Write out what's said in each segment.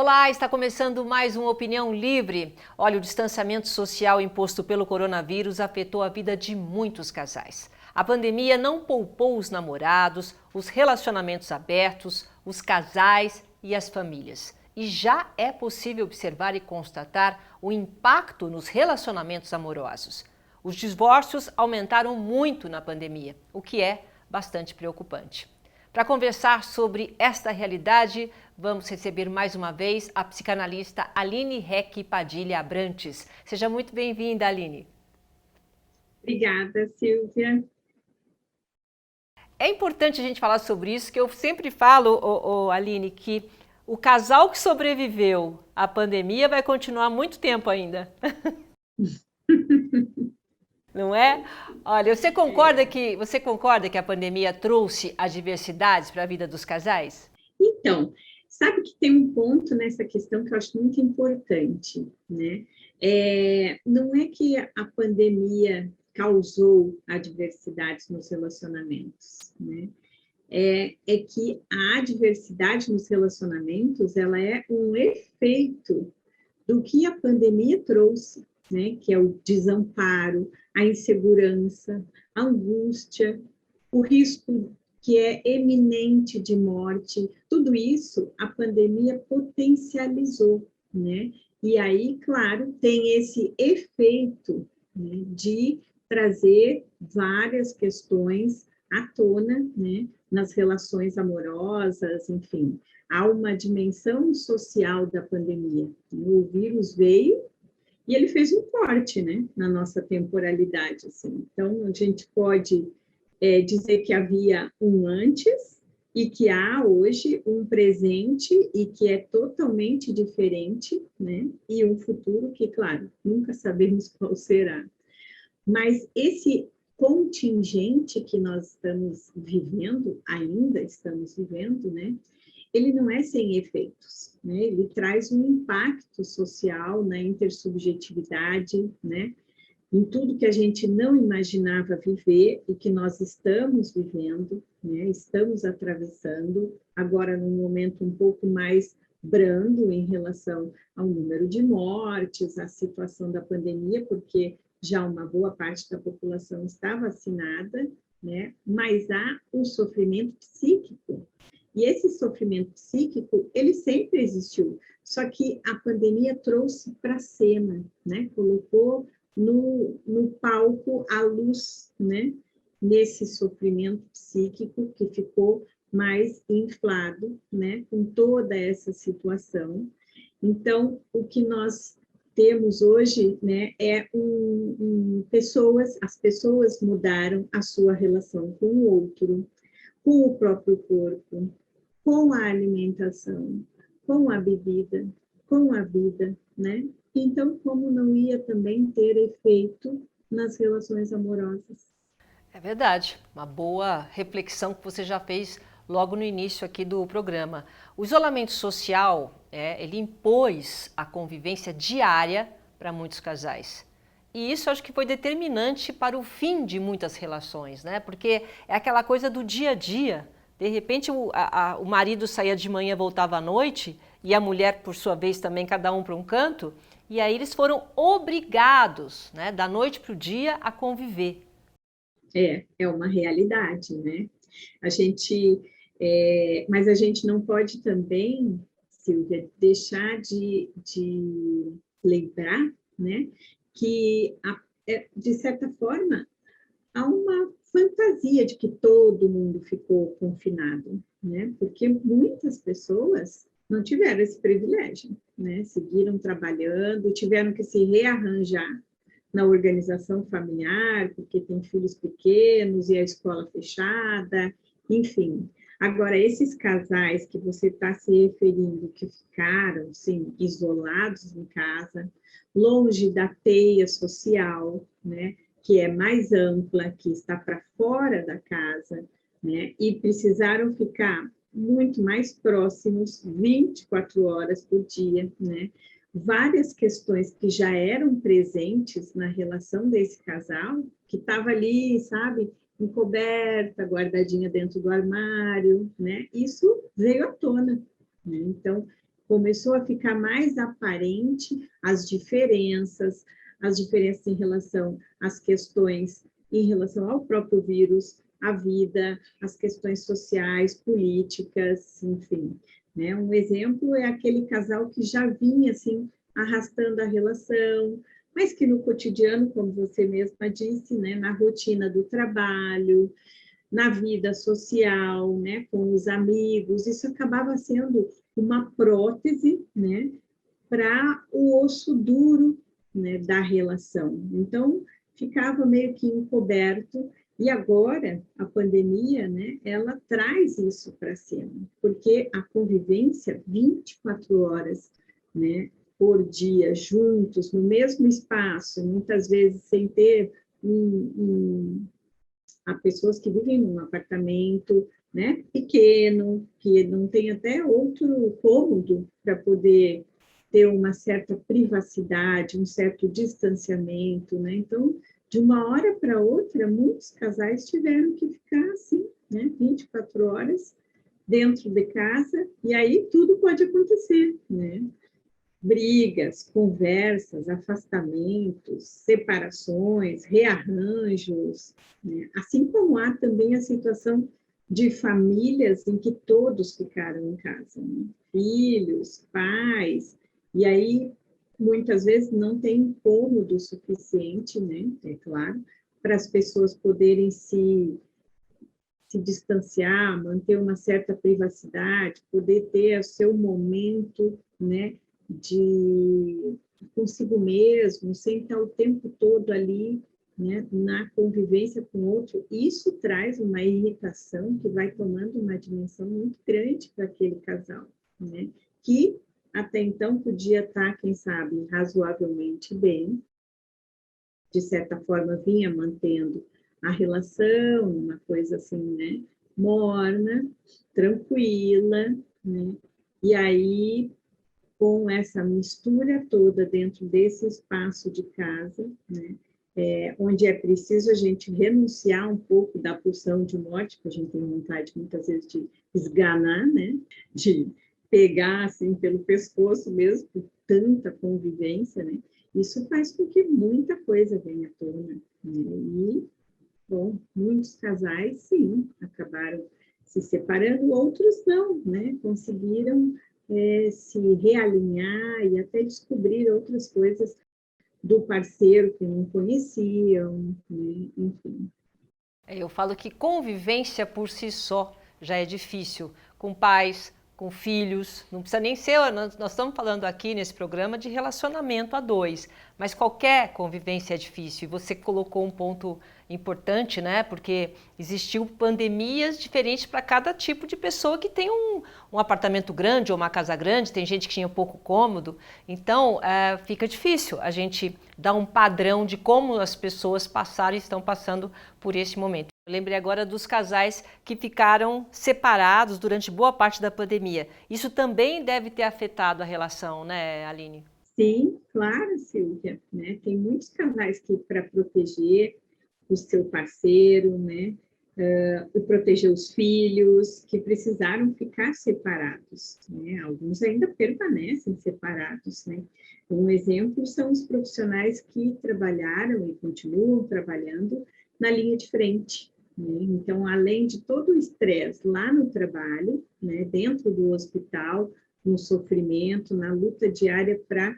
Olá, está começando mais uma Opinião Livre. Olha, o distanciamento social imposto pelo coronavírus afetou a vida de muitos casais. A pandemia não poupou os namorados, os relacionamentos abertos, os casais e as famílias. E já é possível observar e constatar o impacto nos relacionamentos amorosos. Os divórcios aumentaram muito na pandemia, o que é bastante preocupante. Para conversar sobre esta realidade, vamos receber mais uma vez a psicanalista Aline Reck Padilha Abrantes. Seja muito bem-vinda, Aline. Obrigada, Silvia. É importante a gente falar sobre isso, que eu sempre falo, Aline, que o casal que sobreviveu à pandemia vai continuar muito tempo ainda. Não é? Olha, você concorda que a pandemia trouxe adversidades para a vida dos casais? Então, sabe que tem um ponto nessa questão que eu acho muito importante, né? Não é que a pandemia causou adversidades nos relacionamentos, né? É que a adversidade nos relacionamentos, ela é um efeito do que a pandemia trouxe, né? Que é o desamparo, a insegurança, a angústia, o risco que é eminente de morte, tudo isso a pandemia potencializou, né? E aí, claro, tem esse efeito, né, de trazer várias questões à tona, né, nas relações amorosas, enfim. Há uma dimensão social da pandemia. O vírus veio e ele fez um corte, né, na nossa temporalidade. Assim. Então, a gente pode dizer que havia um antes e que há hoje um presente e que é totalmente diferente, né? E um futuro que, claro, nunca sabemos qual será. Mas esse contingente que nós estamos vivendo, ainda estamos vivendo, né? Ele não é sem efeitos, né? Ele traz um impacto social na intersubjetividade, né? Em tudo que a gente não imaginava viver e que nós estamos vivendo, né? Estamos atravessando, agora num momento um pouco mais brando em relação ao número de mortes, à situação da pandemia, porque já uma boa parte da população está vacinada, né? Mas há um sofrimento psíquico. E esse sofrimento psíquico, ele sempre existiu, só que a pandemia trouxe para a cena, né? Colocou no palco a luz, né? Nesse sofrimento psíquico que ficou mais inflado, né? Com toda essa situação. Então, o que nós temos hoje, né, as pessoas mudaram a sua relação com o outro, com o próprio corpo, com a alimentação, com a bebida, com a vida, né? Então, como não ia também ter efeito nas relações amorosas? É verdade, uma boa reflexão que você já fez logo no início aqui do programa. O isolamento social, ele impôs a convivência diária para muitos casais. E isso acho que foi determinante para o fim de muitas relações, né? Porque é aquela coisa do dia a dia. De repente o marido saía de manhã, voltava à noite, e a mulher, por sua vez, também cada um para um canto, e aí eles foram obrigados, né, da noite para o dia, a conviver. É uma realidade, né? A gente, mas a gente não pode também, Silvia, deixar de lembrar, né, que, de certa forma, há uma fantasia de que todo mundo ficou confinado, né? Porque muitas pessoas não tiveram esse privilégio, né? Seguiram trabalhando, tiveram que se rearranjar na organização familiar, porque tem filhos pequenos e a escola fechada, enfim. Agora, esses casais que você está se referindo, que ficaram, assim, isolados em casa, longe da teia social, né, que é mais ampla, que está para fora da casa, né, e precisaram ficar muito mais próximos 24 horas por dia, né, várias questões que já eram presentes na relação desse casal, que estava ali, sabe, encoberta, guardadinha dentro do armário, né? Isso veio à tona, né? Então, começou a ficar mais aparente as diferenças em relação às questões em relação ao próprio vírus, à vida, as questões sociais, políticas, enfim. Né? Um exemplo é aquele casal que já vinha assim arrastando a relação, mas que no cotidiano, como você mesma disse, né, na rotina do trabalho, na vida social, né, com os amigos, isso acabava sendo uma prótese, né, para o osso duro, né, da relação. Então, ficava meio que encoberto, e agora a pandemia, né, ela traz isso para cima, porque a convivência 24 horas, né, por dia, juntos, no mesmo espaço, muitas vezes sem ter há pessoas que vivem num apartamento, né, pequeno, que não tem até outro cômodo para poder ter uma certa privacidade, um certo distanciamento, né? Então, de uma hora para outra, muitos casais tiveram que ficar assim, né, 24 horas dentro de casa, e aí tudo pode acontecer, né? Brigas, conversas, afastamentos, separações, rearranjos, né? Assim como há também a situação de famílias em que todos ficaram em casa, né? Filhos, pais, e aí muitas vezes não tem cômodo suficiente, né? É claro, para as pessoas poderem se distanciar, manter uma certa privacidade, poder ter o seu momento, né, de consigo mesmo, sem estar o tempo todo ali, né, na convivência com o outro. Isso traz uma irritação que vai tomando uma dimensão muito grande para aquele casal, né, que até então podia estar, quem sabe, razoavelmente bem, de certa forma vinha mantendo a relação, uma coisa assim, né, morna, tranquila, né, e aí, com essa mistura toda dentro desse espaço de casa, né, onde é preciso a gente renunciar um pouco da pulsão de morte, que a gente tem vontade muitas vezes de esganar, né, de pegar assim pelo pescoço mesmo, por tanta convivência, né, isso faz com que muita coisa venha à tona, né, e, bom, muitos casais, sim, acabaram se separando, outros não, né, conseguiram se realinhar e até descobrir outras coisas do parceiro que não conheciam, né? Enfim. Eu falo que convivência por si só já é difícil, com pais, com filhos, não precisa nem ser, nós estamos falando aqui nesse programa de relacionamento a dois, mas qualquer convivência é difícil, e você colocou um ponto importante, né, porque existiu pandemias diferentes para cada tipo de pessoa que tem um apartamento grande ou uma casa grande, tem gente que tinha pouco cômodo, então fica difícil a gente dar um padrão de como as pessoas passaram e estão passando por esse momento. Eu lembrei agora dos casais que ficaram separados durante boa parte da pandemia. Isso também deve ter afetado a relação, né, Aline? Sim, claro, Silvia, né? Tem muitos casais que, para proteger o seu parceiro, né, e proteger os filhos, que precisaram ficar separados, né? Alguns ainda permanecem separados, né? Um exemplo são os profissionais que trabalharam e continuam trabalhando na linha de frente, né? Então, além de todo o estresse lá no trabalho, né, dentro do hospital, no sofrimento, na luta diária para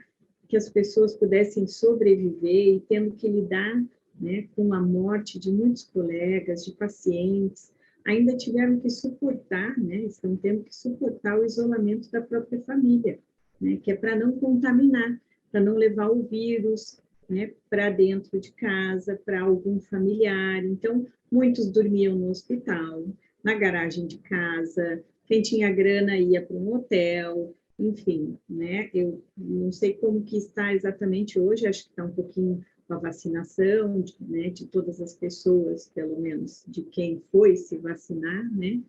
que as pessoas pudessem sobreviver e tendo que lidar, né, com a morte de muitos colegas, de pacientes, ainda tiveram que suportar, né, estão tendo que suportar o isolamento da própria família, né, que é para não contaminar, para não levar o vírus, né, para dentro de casa, para algum familiar. Então, muitos dormiam no hospital, na garagem de casa, quem tinha grana ia para um hotel, enfim, né? Eu não sei como que está exatamente hoje, acho que está um pouquinho com a vacinação, né, de todas as pessoas, pelo menos de quem foi se vacinar, né?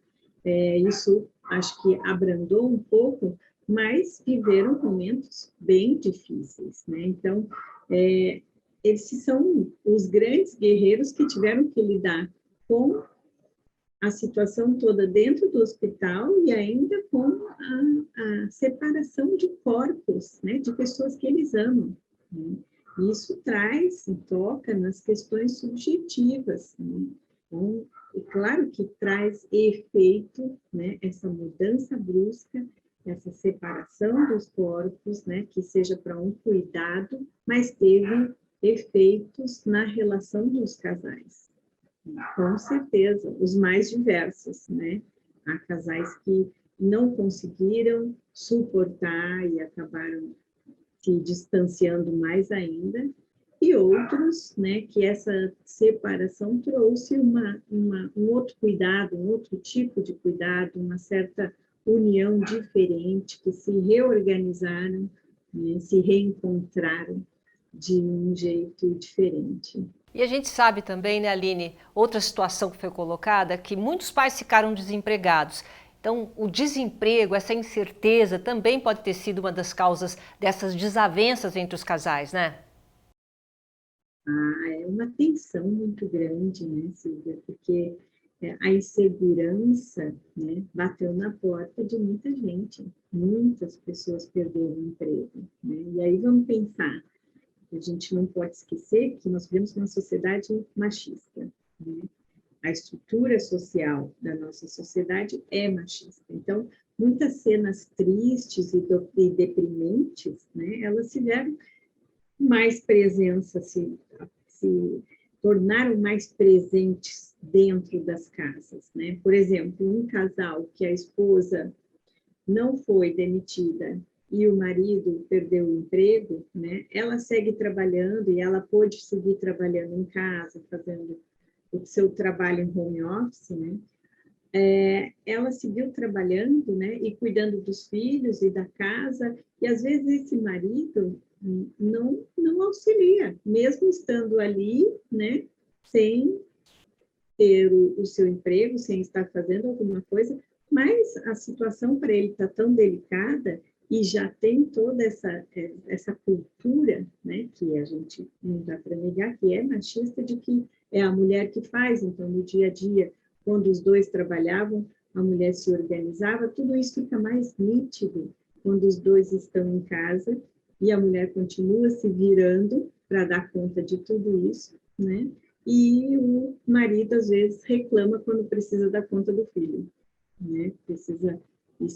Isso acho que abrandou um pouco, mas viveram momentos bem difíceis, né? Então, esses são os grandes guerreiros que tiveram que lidar com a situação toda dentro do hospital e ainda com a separação de corpos, né, de pessoas que eles amam. Né? Isso traz e toca nas questões subjetivas. Né? Então, é claro que traz efeito, né, essa mudança brusca, essa separação dos corpos, né, que seja para um cuidado, mas teve efeitos na relação dos casais. Com certeza, os mais diversos, né? Há casais que não conseguiram suportar e acabaram se distanciando mais ainda, e outros, né, que essa separação trouxe um outro cuidado, um outro tipo de cuidado, uma certa união diferente, que se reorganizaram, né, se reencontraram de um jeito diferente. E a gente sabe também, né, Aline, outra situação que foi colocada, que muitos pais ficaram desempregados. Então, o desemprego, essa incerteza, também pode ter sido uma das causas dessas desavenças entre os casais, né? É uma tensão muito grande, né, Silvia? Porque a insegurança, né, bateu na porta de muita gente. Muitas pessoas perderam o emprego, né? E aí vamos pensar, a gente não pode esquecer que nós vivemos uma sociedade machista, né? A estrutura social da nossa sociedade é machista. Então, muitas cenas tristes e deprimentes, né, elas tiveram mais presença, se tornaram mais presentes dentro das casas, né? Por exemplo, um casal que a esposa não foi demitida e o marido perdeu o emprego, né? Ela segue trabalhando e ela pôde seguir trabalhando em casa, fazendo o seu trabalho em home office, né? Ela seguiu trabalhando, né, e cuidando dos filhos e da casa, e às vezes esse marido não auxilia, mesmo estando ali, né, sem ter o seu emprego, sem estar fazendo alguma coisa, mas a situação para ele está tão delicada e já tem toda essa cultura, né, que a gente não dá para negar, que é machista, de que é a mulher que faz, então no dia a dia, quando os dois trabalhavam, a mulher se organizava, tudo isso fica mais nítido quando os dois estão em casa e a mulher continua se virando para dar conta de tudo isso, né? E o marido, às vezes, reclama quando precisa dar conta do filho, né? Precisa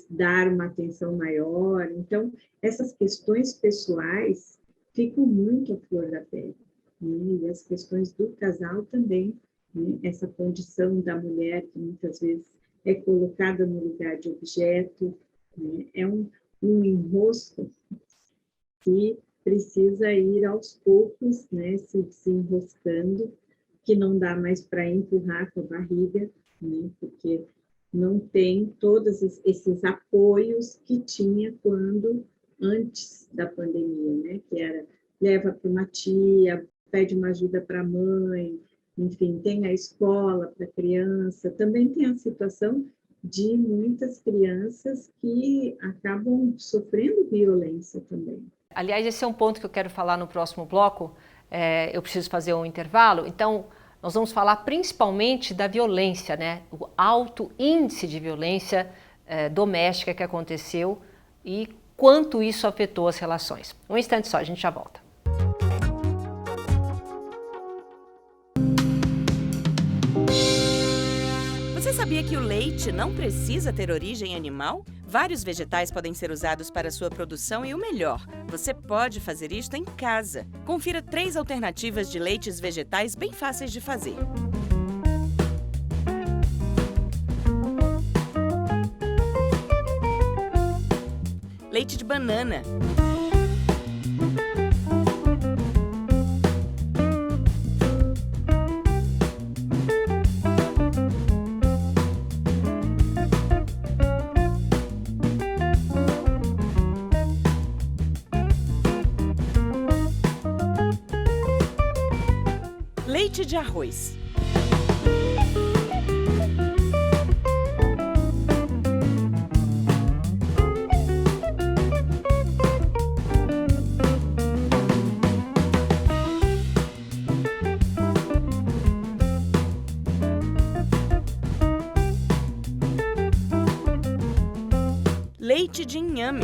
dar uma atenção maior. Então, essas questões pessoais ficam muito à flor da pele, né? E as questões do casal também, né? Essa condição da mulher, que muitas vezes é colocada no lugar de objeto, né? É um enrosco que precisa ir aos poucos, né? Se enroscando, que não dá mais para empurrar com a barriga, né? Porque não tem todos esses apoios que tinha antes da pandemia, né? Que era leva para uma tia, pede uma ajuda para a mãe, enfim, tem a escola para a criança, também tem a situação de muitas crianças que acabam sofrendo violência também. Aliás, esse é um ponto que eu quero falar no próximo bloco, eu preciso fazer um intervalo, então nós vamos falar principalmente da violência, né? O alto índice de violência doméstica que aconteceu e quanto isso afetou as relações. Um instante só, a gente já volta. Você sabia que o leite não precisa ter origem animal? Vários vegetais podem ser usados para sua produção e o melhor, você pode fazer isto em casa. Confira 3 alternativas de leites vegetais bem fáceis de fazer. Leite de banana. Leite de arroz. leite de inhame.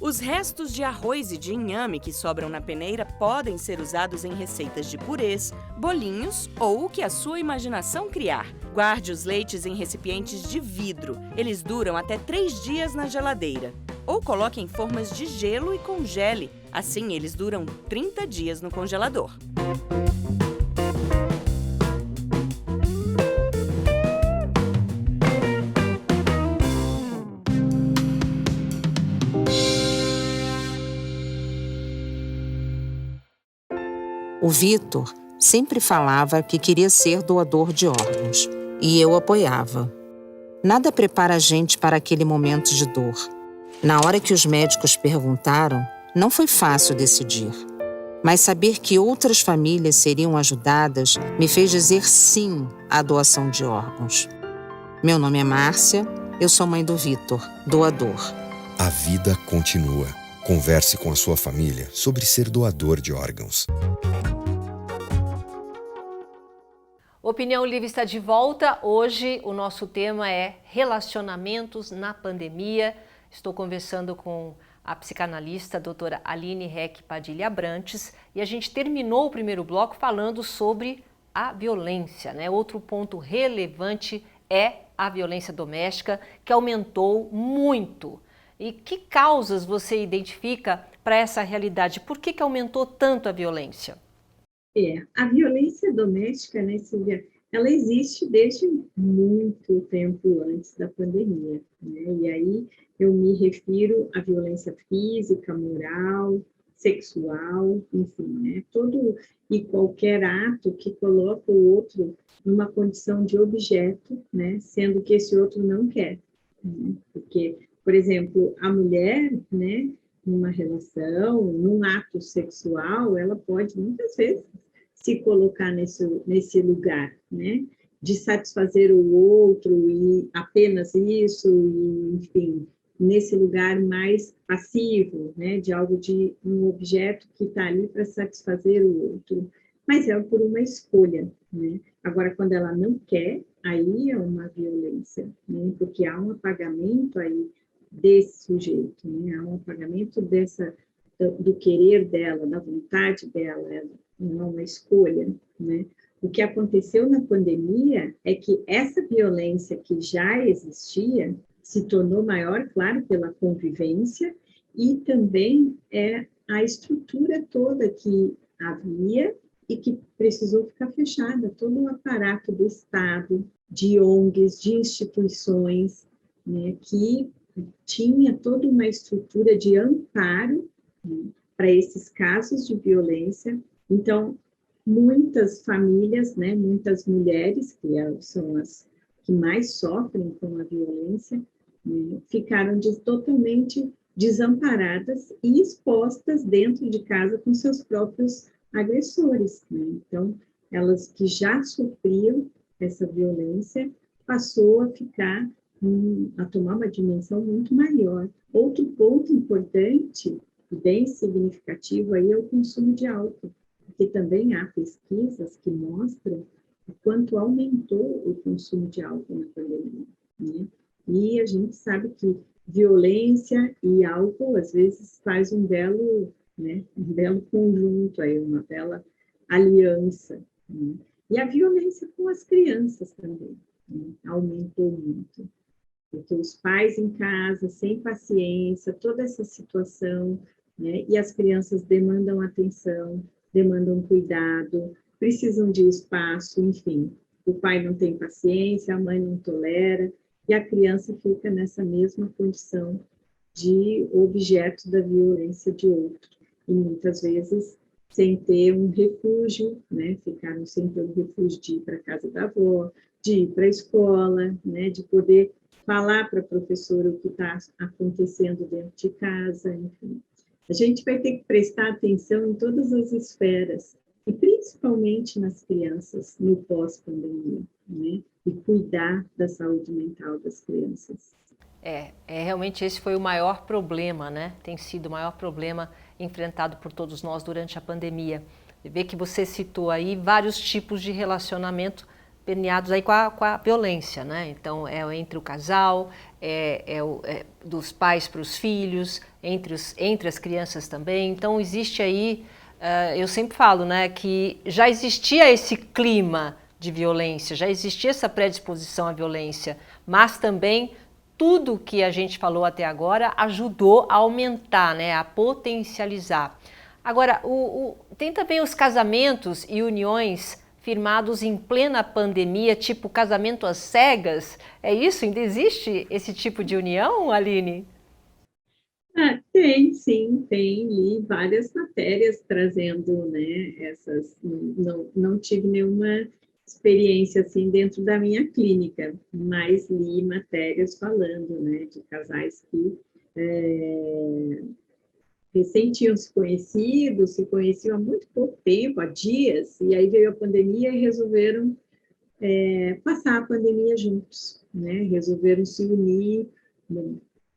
Os restos de arroz e de inhame que sobram na peneira podem ser usados em receitas de purês, bolinhos ou o que a sua imaginação criar. Guarde os leites em recipientes de vidro. Eles duram até 3 dias na geladeira. Ou coloque em formas de gelo e congele. Assim, eles duram 30 dias no congelador. O Vitor sempre falava que queria ser doador de órgãos, e eu apoiava. Nada prepara a gente para aquele momento de dor. Na hora que os médicos perguntaram, não foi fácil decidir. Mas saber que outras famílias seriam ajudadas me fez dizer sim à doação de órgãos. Meu nome é Márcia, eu sou mãe do Vitor, doador. A vida continua. Converse com a sua família sobre ser doador de órgãos. Opinião Livre está de volta. Hoje o nosso tema é relacionamentos na pandemia. Estou conversando com a psicanalista a doutora Aline Heck Padilha Abrantes e a gente terminou o primeiro bloco falando sobre a violência, né? Outro ponto relevante é a violência doméstica, que aumentou muito. E que causas você identifica para essa realidade? Por que aumentou tanto a violência? A violência doméstica, né, Silvia, ela existe desde muito tempo antes da pandemia, né? E aí eu me refiro à violência física, moral, sexual, enfim, né? Todo e qualquer ato que coloca o outro numa condição de objeto, né? Sendo que esse outro não quer, né? Porque, por exemplo, a mulher, né, numa relação, num ato sexual, ela pode muitas vezes se colocar nesse lugar, né, de satisfazer o outro e apenas isso, e, enfim, nesse lugar mais passivo, né, de algo de um objeto que está ali para satisfazer o outro, mas é por uma escolha, né? Agora, quando ela não quer, aí é uma violência, né, porque há um apagamento aí desse sujeito, né, há um apagamento do querer dela, da vontade dela, não é uma escolha, né? O que aconteceu na pandemia é que essa violência que já existia se tornou maior, claro, pela convivência e também a estrutura toda que havia e que precisou ficar fechada, todo o aparato do Estado, de ONGs, de instituições, né, que tinha toda uma estrutura de amparo, né, para esses casos de violência. Então, muitas famílias, né, muitas mulheres, que são as que mais sofrem com a violência, né, ficaram totalmente desamparadas e expostas dentro de casa com seus próprios agressores, né? Então, elas que já sofriam essa violência, passou a tomar uma dimensão muito maior. Outro ponto importante, bem significativo, aí é o consumo de álcool, porque também há pesquisas que mostram o quanto aumentou o consumo de álcool na pandemia, né? E a gente sabe que violência e álcool, às vezes, faz um belo conjunto, aí, uma bela aliança, né? E a violência com as crianças também, né, aumentou muito. Porque os pais em casa, sem paciência, toda essa situação, né, e as crianças demandam atenção, demandam cuidado, precisam de espaço, enfim. O pai não tem paciência, a mãe não tolera, e a criança fica nessa mesma condição de objeto da violência de outro. E muitas vezes sem ter um refúgio, né? Ficaram sem ter um refúgio de ir para a casa da avó, de ir para a escola, né? De poder falar para a professora o que está acontecendo dentro de casa, enfim. A gente vai ter que prestar atenção em todas as esferas, e principalmente nas crianças, no pós-pandemia, né? E cuidar da saúde mental das crianças. Realmente esse foi o maior problema, né? Tem sido o maior problema enfrentado por todos nós durante a pandemia. Vê que você citou aí vários tipos de relacionamento permeados aí com a violência, né? Então, entre o casal, dos pais para os filhos, entre as crianças também. Então, existe aí, eu sempre falo, né, que já existia esse clima de violência, já existia essa predisposição à violência, mas também tudo que a gente falou até agora ajudou a aumentar, né, a potencializar. Agora, tem também os casamentos e uniões firmados em plena pandemia, tipo casamento às cegas. É isso? Ainda existe esse tipo de união, Aline? Tem, sim, tem. Li várias matérias trazendo, né, essas. Não tive nenhuma experiência assim dentro da minha clínica, mas li matérias falando, né, de casais que recém tinham se conheciam há muito pouco tempo, há dias, e aí veio a pandemia e resolveram passar a pandemia juntos, né? Resolveram se unir,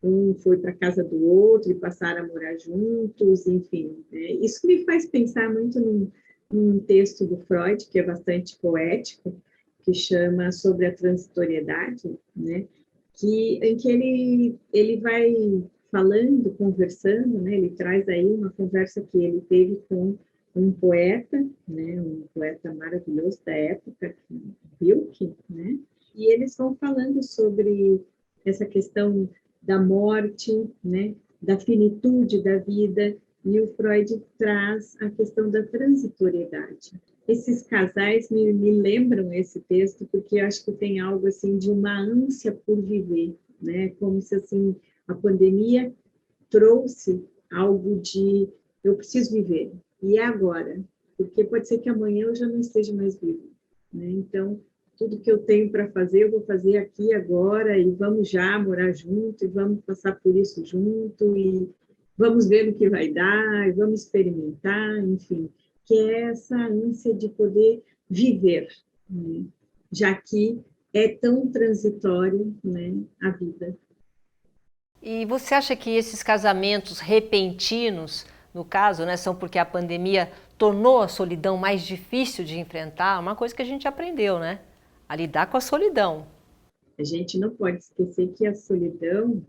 um foi para a casa do outro e passaram a morar juntos, enfim. Isso me faz pensar muito num texto do Freud, que é bastante poético, que chama Sobre a Transitoriedade, né? Em que ele vai falando, conversando, né? Ele traz aí uma conversa que ele teve com um poeta, né? Um poeta maravilhoso da época, Wilke, né? E eles vão falando sobre essa questão da morte, né? Da finitude da vida, e o Freud traz a questão da transitoriedade. Esses casais me lembram esse texto, porque eu acho que tem algo assim de uma ânsia por viver, né? Como se assim a pandemia trouxe algo de eu preciso viver, e é agora, porque pode ser que amanhã eu já não esteja mais vivo, né? Então, tudo que eu tenho para fazer, eu vou fazer aqui agora, e vamos já morar junto, e vamos passar por isso junto, e vamos ver o que vai dar, e vamos experimentar, enfim, que é essa ânsia de poder viver, né? Já que é tão transitório, né, a vida. E você acha que esses casamentos repentinos, no caso, né, são porque a pandemia tornou a solidão mais difícil de enfrentar? Uma coisa que a gente aprendeu, né? A lidar com a solidão. A gente não pode esquecer que a solidão,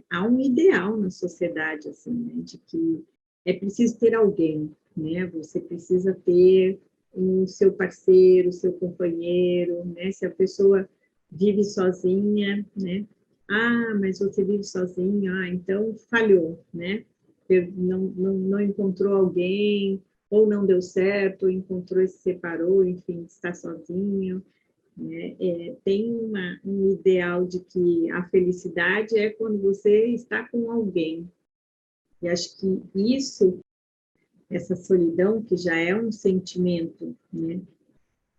há um ideal na sociedade, assim, né, de que é preciso ter alguém, né? Você precisa ter o seu parceiro, o seu companheiro, né? Se a pessoa vive sozinha, né? Mas você vive sozinho, então falhou, né? Não encontrou alguém, ou não deu certo, ou encontrou e se separou, enfim, está sozinho, né? Tem um ideal de que a felicidade é quando você está com alguém. E acho que essa solidão, que já é um sentimento, né,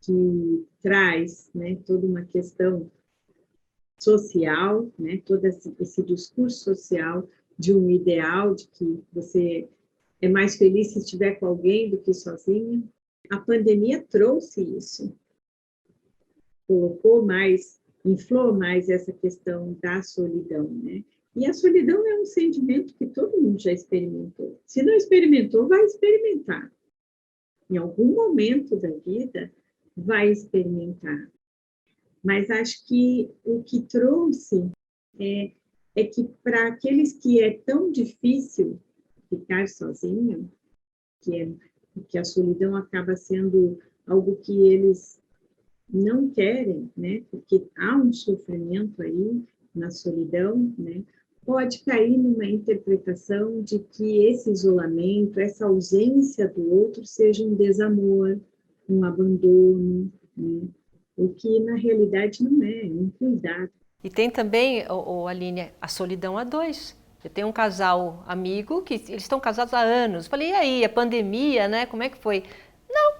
que traz, né, toda uma questão social, né, todo esse discurso social de um ideal de que você é mais feliz se estiver com alguém do que sozinho. A pandemia trouxe isso, inflou mais essa questão da solidão, né? E a solidão é um sentimento que todo mundo já experimentou. Se não experimentou, vai experimentar. Em algum momento da vida, vai experimentar. Mas acho que o que trouxe é que para aqueles que é tão difícil ficar sozinho, que a solidão acaba sendo algo que eles não querem, né? Porque há um sofrimento aí na solidão, né? Pode cair numa interpretação de que esse isolamento, essa ausência do outro seja um desamor, um abandono, né? O que na realidade não é um cuidado. E tem também, Aline, a solidão a dois. Eu tenho um casal amigo que eles estão casados há anos. Falei, e aí, a pandemia, né? Como é que foi? Não,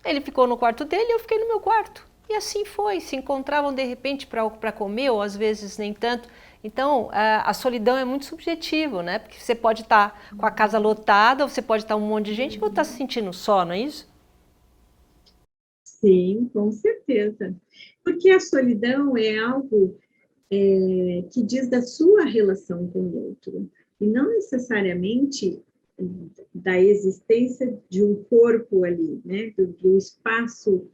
ele ficou no quarto dele e eu fiquei no meu quarto. E assim foi, se encontravam de repente para comer, ou às vezes nem tanto. Então, a solidão é muito subjetivo, né? Porque você pode estar com a casa lotada, você pode estar um monte de gente, ou estar se sentindo só, não é isso? Sim, com certeza. Porque a solidão é algo que diz da sua relação com o outro, e não necessariamente da existência de um corpo ali, né? Do espaço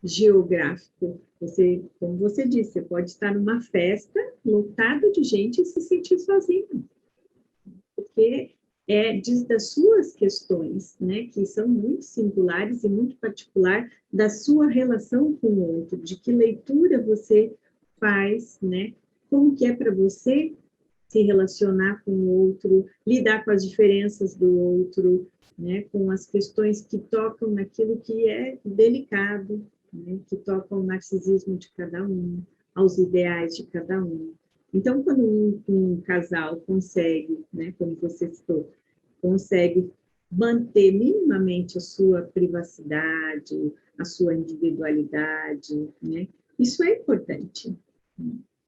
geográfico. Você, como você disse, você pode estar numa festa lotada de gente e se sentir sozinho, porque diz das suas questões, né, que são muito singulares e muito particular da sua relação com o outro, de que leitura você faz, né, como que é para você se relacionar com o outro, lidar com as diferenças do outro, né, com as questões que tocam naquilo que é delicado, né, que tocam ao narcisismo de cada um, aos ideais de cada um. Então, quando um casal consegue, né, como você citou, consegue manter minimamente a sua privacidade, a sua individualidade, né, isso é importante.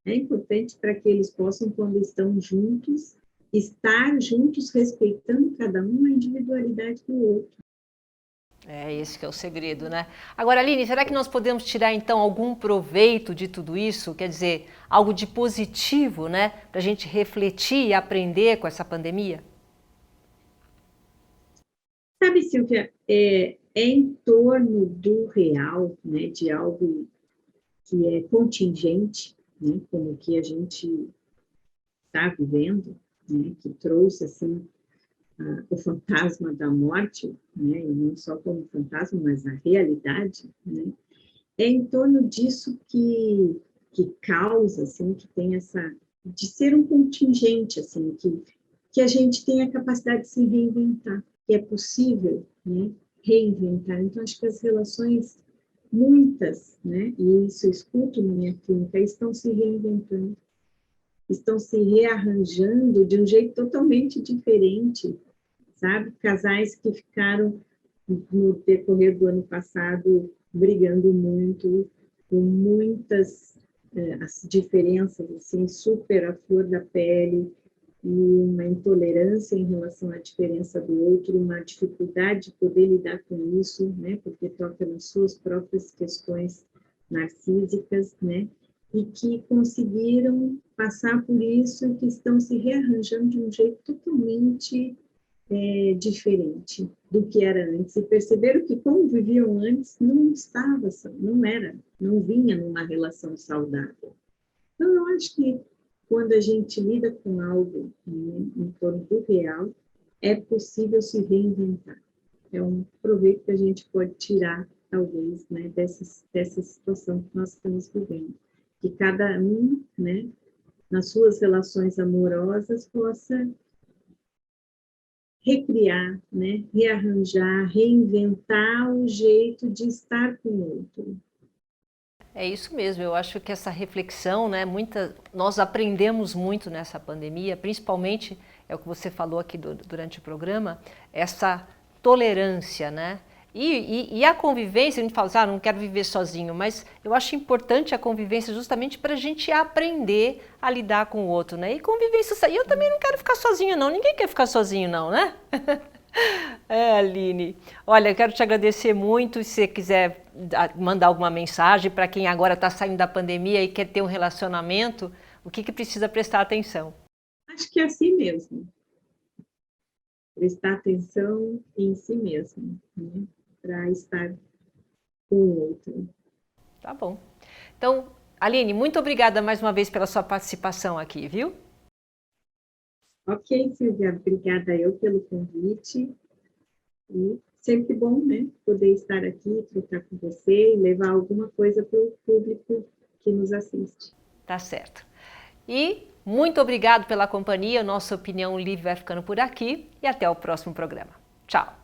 É importante para que eles possam, quando estão juntos, estar juntos, respeitando cada um a individualidade do outro. É esse que é o segredo, né? Agora, Aline, será que nós podemos tirar, então, algum proveito de tudo isso? Quer dizer, algo de positivo, né? Para a gente refletir e aprender com essa pandemia? Sabe, Silvia, é em torno do real, né, de algo que é contingente, né, como o que a gente está vivendo, né, que trouxe, assim, o fantasma da morte, né, e não só como fantasma, mas a realidade, né, é em torno disso que causa, assim, que tem essa, de ser um contingente, assim, que a gente tem a capacidade de se reinventar, que é possível, né, reinventar. Então, acho que as relações, muitas, né, e isso eu escuto na minha clínica, estão se reinventando, estão se rearranjando de um jeito totalmente diferente, sabe? Casais que ficaram, no decorrer do ano passado, brigando muito, com muitas as diferenças, assim, super à flor da pele, e uma intolerância em relação à diferença do outro, uma dificuldade de poder lidar com isso, né? Porque toca nas suas próprias questões narcísicas, né? E que conseguiram passar por isso e que estão se rearranjando de um jeito totalmente diferente do que era antes, e perceberam que como viviam antes não estava, não era, não vinha numa relação saudável. Então, eu acho que quando a gente lida com algo, né, em torno do real, é possível se reinventar. É um proveito que a gente pode tirar, talvez, né, dessa situação que nós estamos vivendo. Que cada um, né, nas suas relações amorosas, possa recriar, né, rearranjar, reinventar o jeito de estar com o outro. É isso mesmo, eu acho que essa reflexão, né, nós aprendemos muito nessa pandemia, principalmente, é o que você falou aqui durante o programa, essa tolerância, né? E a convivência, a gente fala assim, não quero viver sozinho, mas eu acho importante a convivência justamente para a gente aprender a lidar com o outro, né? E convivência, e eu também não quero ficar sozinho não, ninguém quer ficar sozinho não, né? Aline, olha, eu quero te agradecer muito, se você quiser mandar alguma mensagem para quem agora está saindo da pandemia e quer ter um relacionamento, o que precisa prestar atenção? Acho que é assim mesmo. Prestar atenção em si mesmo, né? Para estar com o outro. Tá bom. Então, Aline, muito obrigada mais uma vez pela sua participação aqui, viu? Ok, Silvia, obrigada eu pelo convite. E sempre bom, né, poder estar aqui, trocar com você e levar alguma coisa para o público que nos assiste. Tá certo. E muito obrigado pela companhia. Nossa Opinião Livre vai ficando por aqui e até o próximo programa. Tchau!